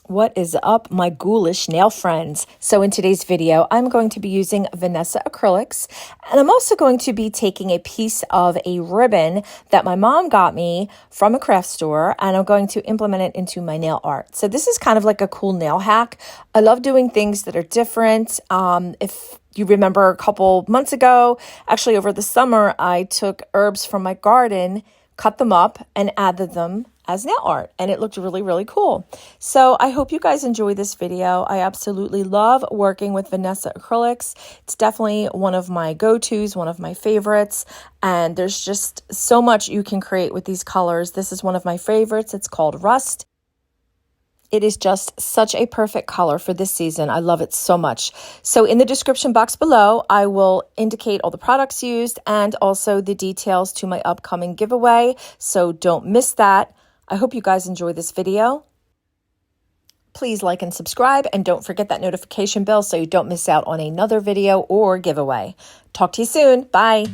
What is up, my ghoulish nail friends? So in today's video, I'm going to be using Vanessa acrylics, and I'm also going to be taking a piece of a ribbon that my mom got me from a craft store, and I'm going to implement it into my nail art. So this is kind of like a cool nail hack. I love doing things that are different. If you remember a couple months ago, actually over the summer, I took herbs from my garden, cut them up, and added them as nail art, and it looked really, really cool. So I hope you guys enjoy this video. I absolutely love working with Vanessa acrylics. It's definitely one of my go-tos, one of my favorites, and there's just so much you can create with these colors. This is one of my favorites. It's called Rust. It is just such a perfect color for this season. I love it so much. So in the description box below, I will indicate all the products used and also the details to my upcoming giveaway. So don't miss that. I hope you guys enjoy this video. Please like and subscribe, and don't forget that notification bell so you don't miss out on another video or giveaway. Talk to you soon. Bye.